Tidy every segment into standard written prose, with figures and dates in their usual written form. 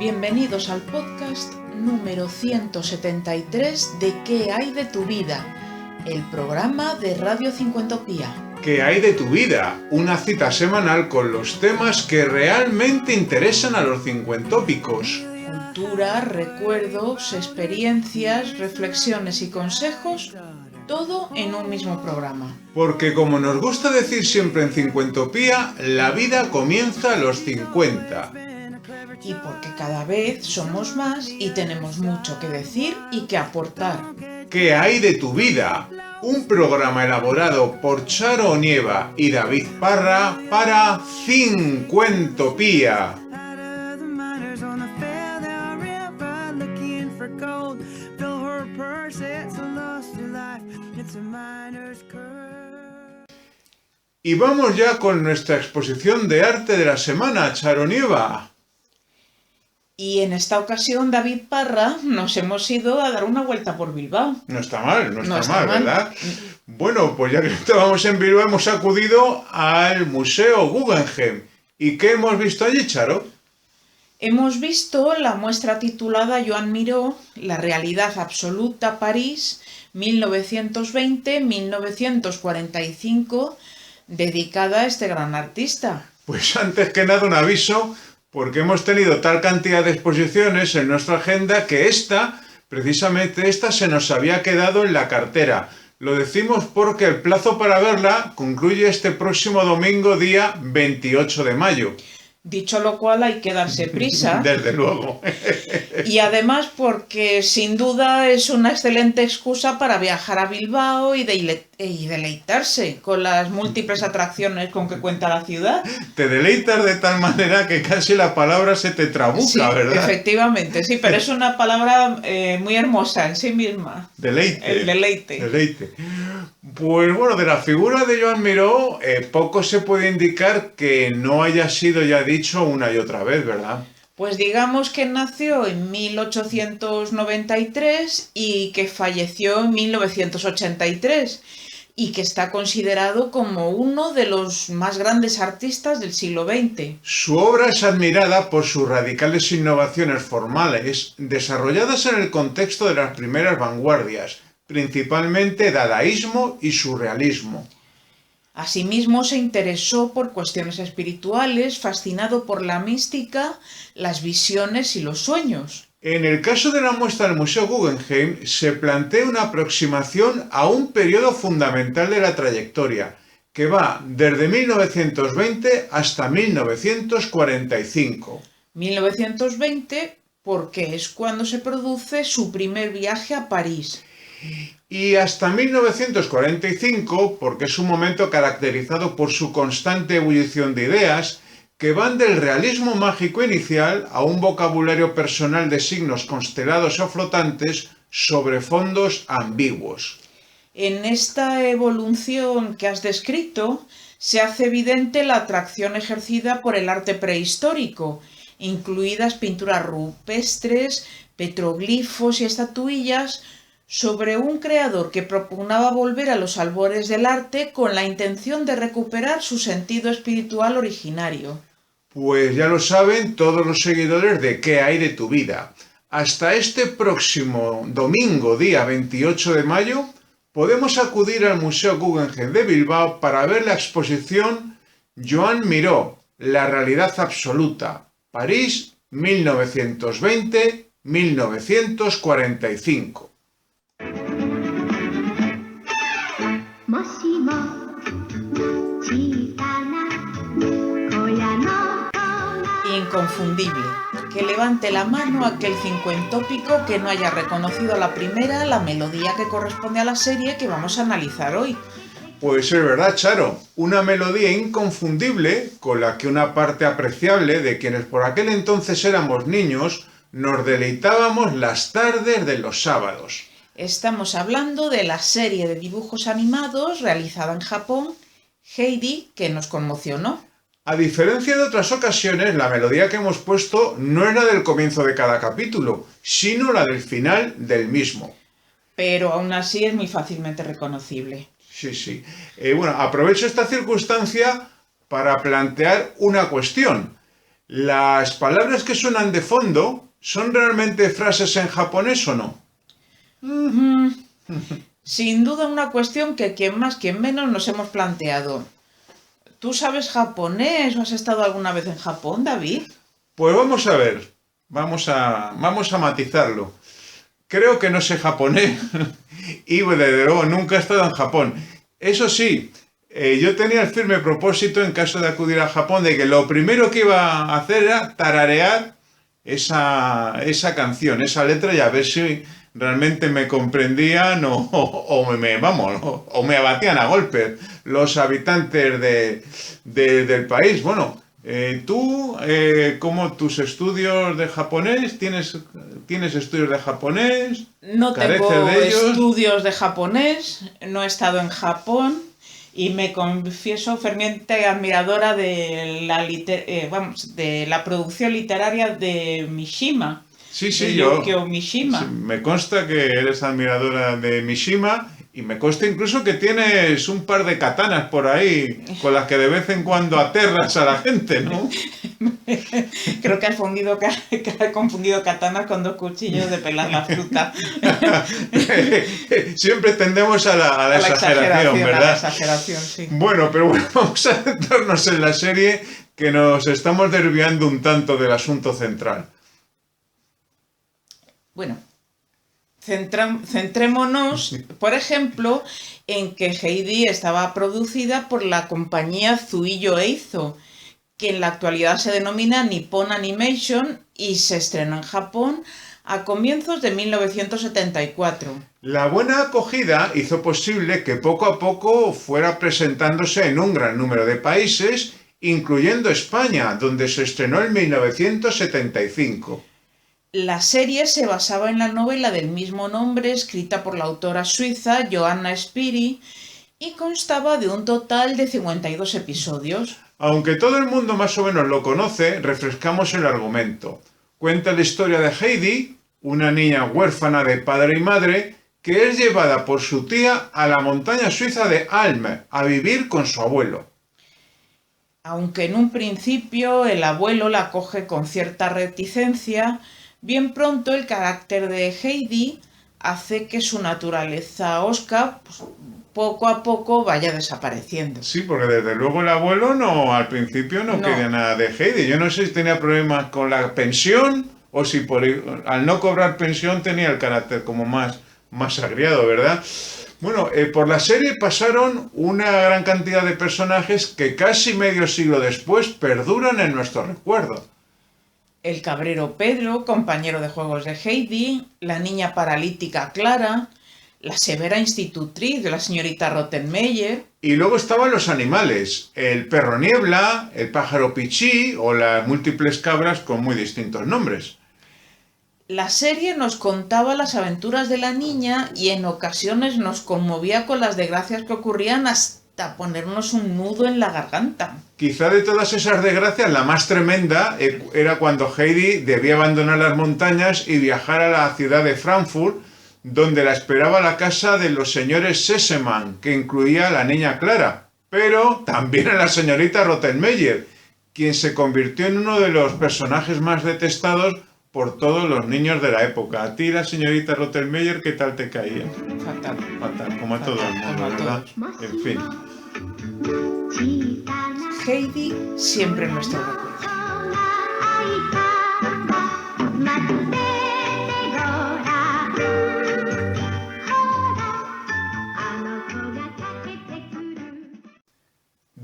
Bienvenidos al podcast número 173 de ¿Qué hay de tu vida? El programa de Radio Cincuentopía. ¿Qué hay de tu vida? Una cita semanal con los temas que realmente interesan a los cincuentópicos. Cultura, recuerdos, experiencias, reflexiones y consejos, todo en un mismo programa. Porque como nos gusta decir siempre en Cincuentopía, la vida comienza a los 50. Y porque cada vez somos más y tenemos mucho que decir y que aportar. ¿Qué hay de tu vida? Un programa elaborado por Charo Onieva y David Parra para Cincuentopía. Y vamos ya con nuestra exposición de arte de la semana, Charo Onieva. Y en esta ocasión, David Parra, nos hemos ido a dar una vuelta por Bilbao. No está mal, ¿verdad? Bueno, pues ya que estábamos en Bilbao, hemos acudido al Museo Guggenheim. ¿Y qué hemos visto allí, Charo? Hemos visto la muestra titulada Joan Miró, La realidad absoluta, París, 1920-1945, dedicada a este gran artista. Pues antes que nada un aviso, porque hemos tenido tal cantidad de exposiciones en nuestra agenda que precisamente esta se nos había quedado en la cartera. Lo decimos porque el plazo para verla concluye este próximo domingo, día 28 de mayo. Dicho lo cual, hay que darse prisa. Desde luego. Y además porque sin duda es una excelente excusa para viajar a Bilbao y deleitarse con las múltiples atracciones con que cuenta la ciudad. Te deleitas de tal manera que casi la palabra se te trabuca, sí, ¿verdad? Efectivamente, sí, pero es una palabra muy hermosa en sí misma. Deleite. El deleite. Deleite. Pues bueno, de la figura de Joan Miró, poco se puede indicar que no haya sido ya dicho una y otra vez, ¿verdad? Pues digamos que nació en 1893 y que falleció en 1983 y que está considerado como uno de los más grandes artistas del siglo XX. Su obra es admirada por sus radicales innovaciones formales desarrolladas en el contexto de las primeras vanguardias, principalmente dadaísmo y surrealismo. Asimismo se interesó por cuestiones espirituales, fascinado por la mística, las visiones y los sueños. En el caso de la muestra del Museo Guggenheim se plantea una aproximación a un periodo fundamental de la trayectoria, que va desde 1920 hasta 1945. 1920 porque es cuando se produce su primer viaje a París. Y hasta 1945, porque es un momento caracterizado por su constante ebullición de ideas, que van del realismo mágico inicial a un vocabulario personal de signos constelados o flotantes sobre fondos ambiguos. En esta evolución que has descrito, se hace evidente la atracción ejercida por el arte prehistórico, incluidas pinturas rupestres, petroglifos y estatuillas, sobre un creador que propugnaba volver a los albores del arte con la intención de recuperar su sentido espiritual originario. Pues ya lo saben todos los seguidores de ¿Qué hay de tu vida? Hasta este próximo domingo, día 28 de mayo, podemos acudir al Museo Guggenheim de Bilbao para ver la exposición Joan Miró, La realidad absoluta, París, 1920-1945. Inconfundible. Que levante la mano aquel cincuentópico que no haya reconocido a la primera la melodía que corresponde a la serie que vamos a analizar hoy. Pues es verdad, Charo, una melodía inconfundible con la que una parte apreciable de quienes por aquel entonces éramos niños nos deleitábamos las tardes de los sábados. Estamos hablando de la serie de dibujos animados realizada en Japón, Heidi, que nos conmocionó. A diferencia de otras ocasiones, la melodía que hemos puesto no es la del comienzo de cada capítulo, sino la del final del mismo. Pero aún así es muy fácilmente reconocible. Sí. Bueno, aprovecho esta circunstancia para plantear una cuestión. ¿Las palabras que suenan de fondo son realmente frases en japonés o no? Mm, Sin duda una cuestión que quien más, quien menos nos hemos planteado. ¿Tú sabes japonés o has estado alguna vez en Japón, David? Pues vamos a ver, vamos a matizarlo. Creo que no sé japonés y desde luego nunca he estado en Japón. Eso sí, yo tenía el firme propósito en caso de acudir a Japón de que lo primero que iba a hacer era tararear esa canción, esa letra y a ver si realmente me comprendían o me abatían a golpes los habitantes del país. Bueno, tú, ¿cómo tus estudios de japonés? ¿Tienes estudios de japonés? No ¿Careces tengo de ellos? estudios de japonés, no he estado en Japón y me confieso ferviente admiradora de la producción literaria de Mishima, Sí, de sí, Yukio sí, Mishima. me consta que eres admiradora de Mishima y me consta incluso que tienes un par de katanas por ahí con las que de vez en cuando aterras a la gente, ¿no? Creo que has confundido katanas con dos cuchillos de pelar la fruta. Siempre tendemos a la exageración, A la ¿verdad? exageración, sí. Bueno, pero bueno, vamos a centrarnos en la serie que nos estamos desviando un tanto del asunto central. Bueno, centrémonos, por ejemplo, en que Heidi estaba producida por la compañía Zuiyo Eizo, que en la actualidad se denomina Nippon Animation y se estrenó en Japón a comienzos de 1974. La buena acogida hizo posible que poco a poco fuera presentándose en un gran número de países, incluyendo España, donde se estrenó en 1975. La serie se basaba en la novela del mismo nombre, escrita por la autora suiza Johanna Spiri, y constaba de un total de 52 episodios. Aunque todo el mundo más o menos lo conoce, refrescamos el argumento. Cuenta la historia de Heidi, una niña huérfana de padre y madre, que es llevada por su tía a la montaña suiza de Alm a vivir con su abuelo. Aunque en un principio el abuelo la acoge con cierta reticencia, bien pronto el carácter de Heidi hace que su naturaleza osca poco a poco vaya desapareciendo. Sí, porque desde luego el abuelo no, al principio no quería No, nada de Heidi. Yo no sé si tenía problemas con la pensión o si al no cobrar pensión tenía el carácter como más agriado, ¿verdad? Bueno, por la serie pasaron una gran cantidad de personajes que casi medio siglo después perduran en nuestro recuerdo. el cabrero Pedro, compañero de juegos de Heidi, la niña paralítica Clara, la severa institutriz de la señorita Rottenmeier. Y luego estaban los animales, el perro niebla, el pájaro pichí o las múltiples cabras con muy distintos nombres. La serie nos contaba las aventuras de la niña y en ocasiones nos conmovía con las desgracias que ocurrían hasta ponernos un nudo en la garganta. Quizá de todas esas desgracias la más tremenda era cuando Heidi debía abandonar las montañas y viajar a la ciudad de Frankfurt, donde la esperaba la casa de los señores Sesemann, que incluía a la niña Clara, pero también a la señorita Rottenmeier, quien se convirtió en uno de los personajes más detestados por todos los niños de la época. A ti, la señorita Rottenmeier, ¿qué tal te caía? Fatal. Fatal, como a todo el mundo, Como a ¿verdad? todos. En fin. Heidi siempre en nuestro recuerdo.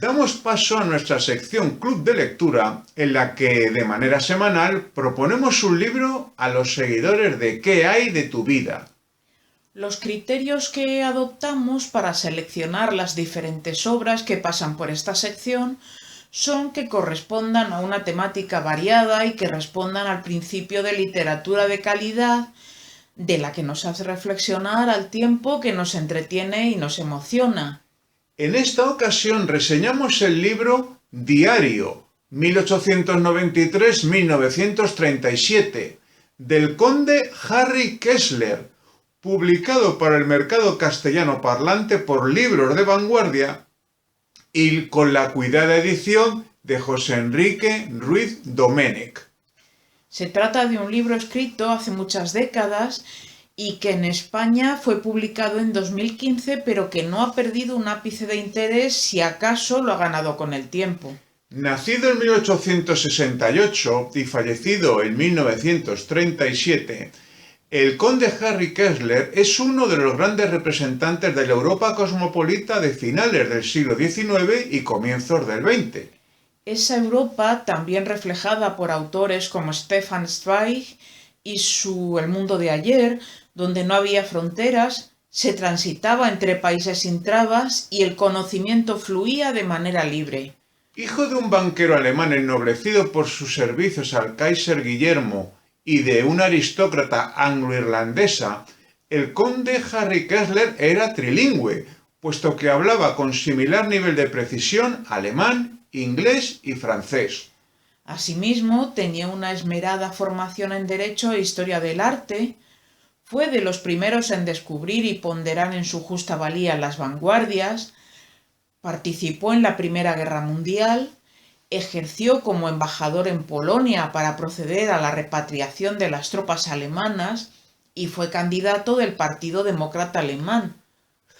Damos paso a nuestra sección Club de Lectura, en la que de manera semanal proponemos un libro a los seguidores de ¿Qué hay de tu vida? Los criterios que adoptamos para seleccionar las diferentes obras que pasan por esta sección son que correspondan a una temática variada y que respondan al principio de literatura de calidad, de la que nos hace reflexionar al tiempo que nos entretiene y nos emociona. En esta ocasión reseñamos el libro Diario, 1893-1937, del conde Harry Kessler, publicado para el mercado castellano parlante por Libros de Vanguardia y con la cuidada edición de José Enrique Ruiz Domènech. Se trata de un libro escrito hace muchas décadas y que en España fue publicado en 2015, pero que no ha perdido un ápice de interés, si acaso lo ha ganado con el tiempo. Nacido en 1868 y fallecido en 1937, el conde Harry Kessler es uno de los grandes representantes de la Europa cosmopolita de finales del siglo XIX y comienzos del XX. Esa Europa, también reflejada por autores como Stefan Zweig y su El mundo de ayer, donde no había fronteras, se transitaba entre países sin trabas y el conocimiento fluía de manera libre. Hijo de un banquero alemán ennoblecido por sus servicios al Kaiser Guillermo y de una aristócrata anglo-irlandesa, el conde Harry Kessler era trilingüe, puesto que hablaba con similar nivel de precisión alemán, inglés y francés. Asimismo, tenía una esmerada formación en Derecho e Historia del Arte, fue de los primeros en descubrir y ponderar en su justa valía las vanguardias, participó en la Primera Guerra Mundial, ejerció como embajador en Polonia para proceder a la repatriación de las tropas alemanas y fue candidato del Partido Demócrata Alemán.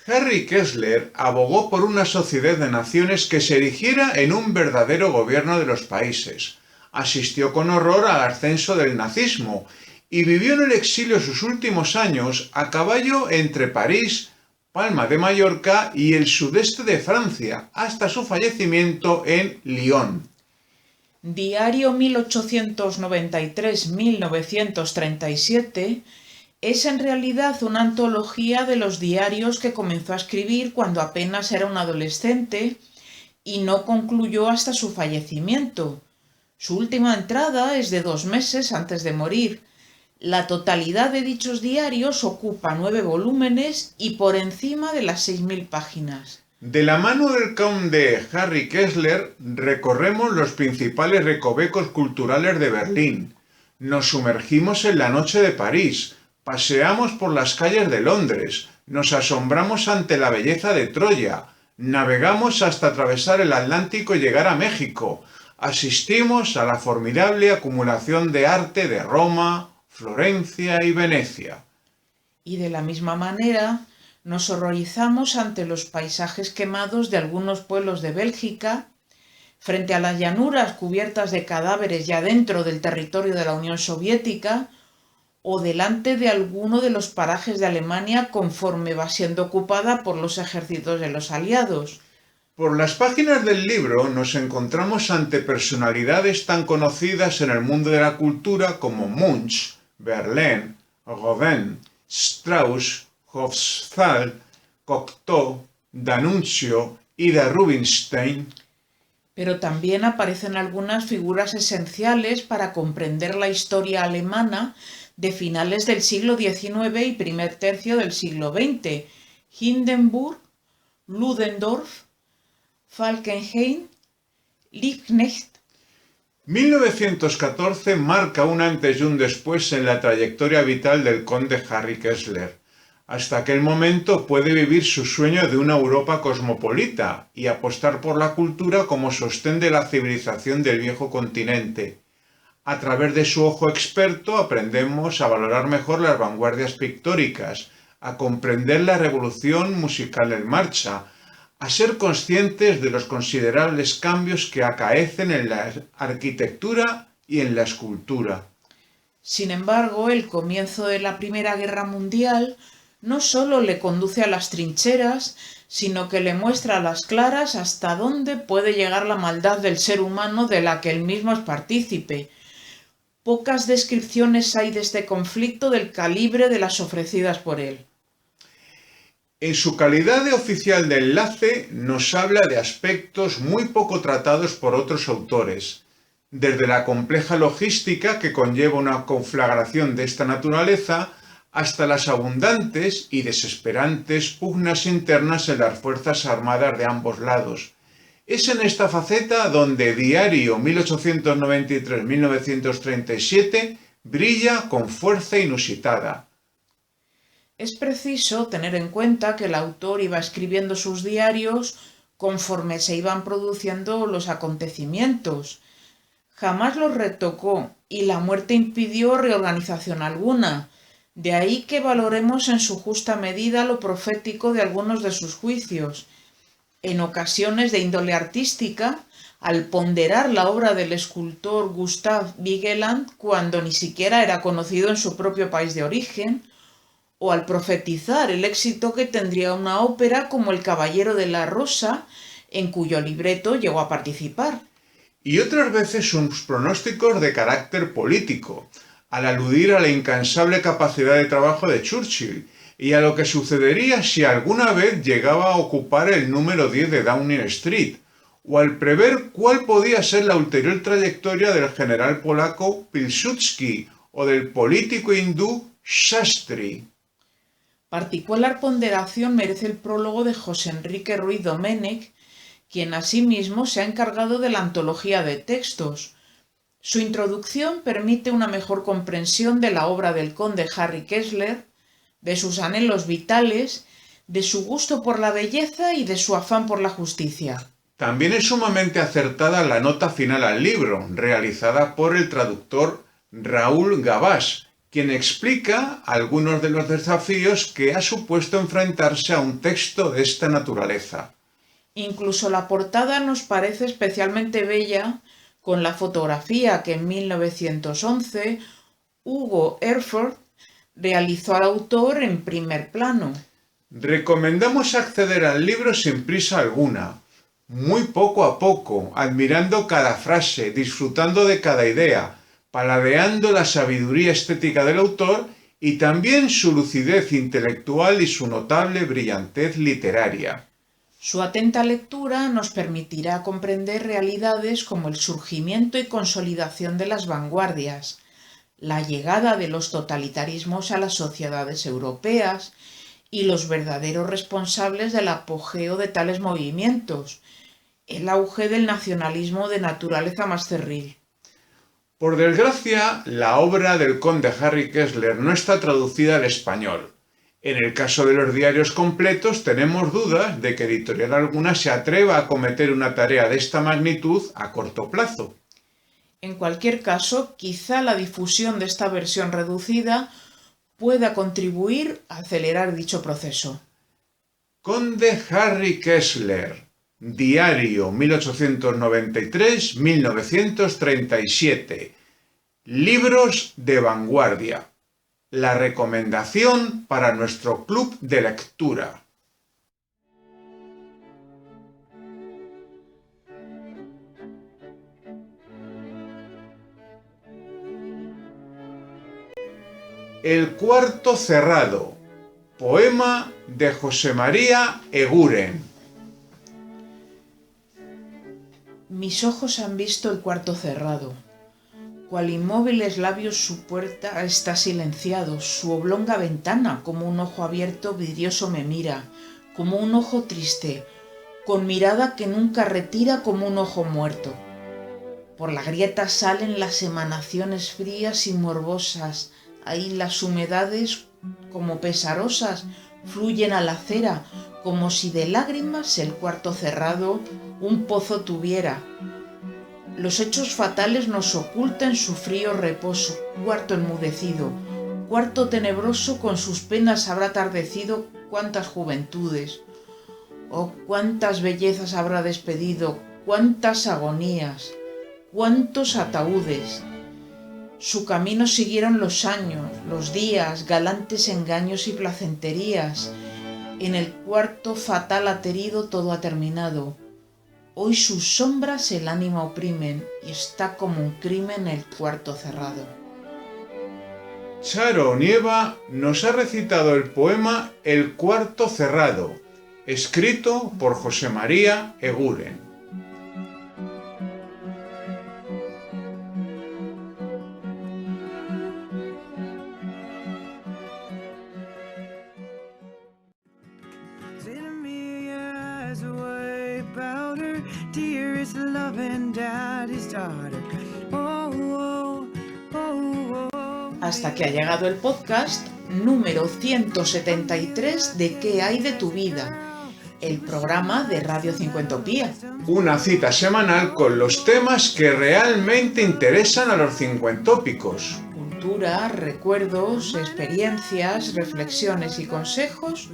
Harry Kessler abogó por una sociedad de naciones que se erigiera en un verdadero gobierno de los países. Asistió con horror al ascenso del nazismo y vivió en el exilio sus últimos años a caballo entre París, Palma de Mallorca y el sudeste de Francia, hasta su fallecimiento en Lyon. Diario 1893-1937 es en realidad una antología de los diarios que comenzó a escribir cuando apenas era un adolescente y no concluyó hasta su fallecimiento. Su última entrada es de 2 meses antes de morir. La totalidad de dichos diarios ocupa 9 volúmenes y por encima de las 6.000 páginas. De la mano del conde Harry Kessler recorremos los principales recovecos culturales de Berlín. Nos sumergimos en la noche de París, paseamos por las calles de Londres, nos asombramos ante la belleza de Troya, navegamos hasta atravesar el Atlántico y llegar a México, asistimos a la formidable acumulación de arte de Roma, Florencia y Venecia. Y de la misma manera nos horrorizamos ante los paisajes quemados de algunos pueblos de Bélgica, frente a las llanuras cubiertas de cadáveres ya dentro del territorio de la Unión Soviética, o delante de alguno de los parajes de Alemania conforme va siendo ocupada por los ejércitos de los aliados. Por las páginas del libro nos encontramos ante personalidades tan conocidas en el mundo de la cultura como Munch, Verlaine, Rodin, Strauss, Hofstadter, Cocteau, D'Annunzio, Ida Rubinstein. Pero también aparecen algunas figuras esenciales para comprender la historia alemana de finales del siglo XIX y primer tercio del siglo XX: Hindenburg, Ludendorff, Falkenhayn, Liebknecht. 1914 marca un antes y un después en la trayectoria vital del conde Harry Kessler. Hasta aquel momento puede vivir su sueño de una Europa cosmopolita y apostar por la cultura como sostén de la civilización del viejo continente. A través de su ojo experto aprendemos a valorar mejor las vanguardias pictóricas, a comprender la revolución musical en marcha, a ser conscientes de los considerables cambios que acaecen en la arquitectura y en la escultura. Sin embargo, el comienzo de la Primera Guerra Mundial no solo le conduce a las trincheras, sino que le muestra a las claras hasta dónde puede llegar la maldad del ser humano de la que él mismo es partícipe. Pocas descripciones hay de este conflicto del calibre de las ofrecidas por él. En su calidad de oficial de enlace nos habla de aspectos muy poco tratados por otros autores, desde la compleja logística que conlleva una conflagración de esta naturaleza hasta las abundantes y desesperantes pugnas internas en las fuerzas armadas de ambos lados. Es en esta faceta donde Diario 1893-1937 brilla con fuerza inusitada. Es preciso tener en cuenta que el autor iba escribiendo sus diarios conforme se iban produciendo los acontecimientos. Jamás los retocó y la muerte impidió reorganización alguna. De ahí que valoremos en su justa medida lo profético de algunos de sus juicios. En ocasiones de índole artística, al ponderar la obra del escultor Gustave Vigeland cuando ni siquiera era conocido en su propio país de origen, o al profetizar el éxito que tendría una ópera como El Caballero de la Rosa, en cuyo libreto llegó a participar. Y otras veces sus pronósticos de carácter político, al aludir a la incansable capacidad de trabajo de Churchill y a lo que sucedería si alguna vez llegaba a ocupar el número 10 de Downing Street, o al prever cuál podía ser la ulterior trayectoria del general polaco Pilsudski o del político hindú Shastri. Particular ponderación merece el prólogo de José Enrique Ruiz Domènech, quien asimismo se ha encargado de la antología de textos. Su introducción permite una mejor comprensión de la obra del conde Harry Kessler, de sus anhelos vitales, de su gusto por la belleza y de su afán por la justicia. También es sumamente acertada la nota final al libro, realizada por el traductor Raúl Gavás, quien explica algunos de los desafíos que ha supuesto enfrentarse a un texto de esta naturaleza. Incluso la portada nos parece especialmente bella, con la fotografía que en 1911 Hugo Erfurt realizó al autor en primer plano. Recomendamos acceder al libro sin prisa alguna, muy poco a poco, admirando cada frase, disfrutando de cada idea, paladeando la sabiduría estética del autor y también su lucidez intelectual y su notable brillantez literaria. Su atenta lectura nos permitirá comprender realidades como el surgimiento y consolidación de las vanguardias, la llegada de los totalitarismos a las sociedades europeas y los verdaderos responsables del apogeo de tales movimientos, el auge del nacionalismo de naturaleza más cerril. Por desgracia, la obra del conde Harry Kessler no está traducida al español. En el caso de los diarios completos tenemos dudas de que editorial alguna se atreva a cometer una tarea de esta magnitud a corto plazo. En cualquier caso, quizá la difusión de esta versión reducida pueda contribuir a acelerar dicho proceso. Conde Harry Kessler, diario 1893-1937, libros de vanguardia. La recomendación para nuestro club de lectura. El cuarto cerrado. Poema de José María Eguren. Mis ojos han visto el cuarto cerrado. Cual inmóviles labios su puerta está silenciado, su oblonga ventana como un ojo abierto vidrioso me mira, como un ojo triste, con mirada que nunca retira como un ojo muerto. Por la grieta salen las emanaciones frías y morbosas, ahí las humedades como pesarosas fluyen a la acera, como si de lágrimas el cuarto cerrado un pozo tuviera. Los hechos fatales nos ocultan su frío reposo, cuarto enmudecido, cuarto tenebroso con sus penas habrá atardecido cuántas juventudes. Oh, cuántas bellezas habrá despedido, cuántas agonías, cuántos ataúdes. Su camino siguieron los años, los días, galantes engaños y placenterías. En el cuarto fatal aterido todo ha terminado. Hoy sus sombras el ánima oprimen y está como un crimen el cuarto cerrado. Charo Nieva nos ha recitado el poema El cuarto cerrado, escrito por José María Eguren. Hasta que ha llegado el podcast número 173 de ¿Qué hay de tu vida? el programa de Radio Cincuentopía. Una cita semanal con los temas que realmente interesan a los cincuentópicos. Cultura, recuerdos, experiencias, reflexiones y consejos,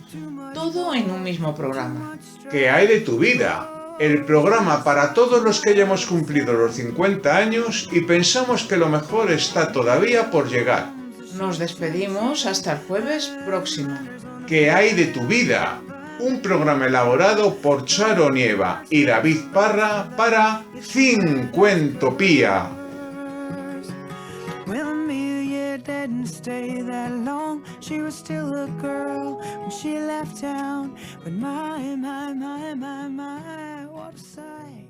todo en un mismo programa. ¿Qué hay de tu vida? El programa para todos los que hayamos cumplido los 50 años y pensamos que lo mejor está todavía por llegar. Nos despedimos hasta el jueves próximo. ¿Qué hay de tu vida? Un programa elaborado por Charo Nieva y David Parra para Cincuentopía. Didn't stay that long. She was still a girl when she left town. But my, what a sight.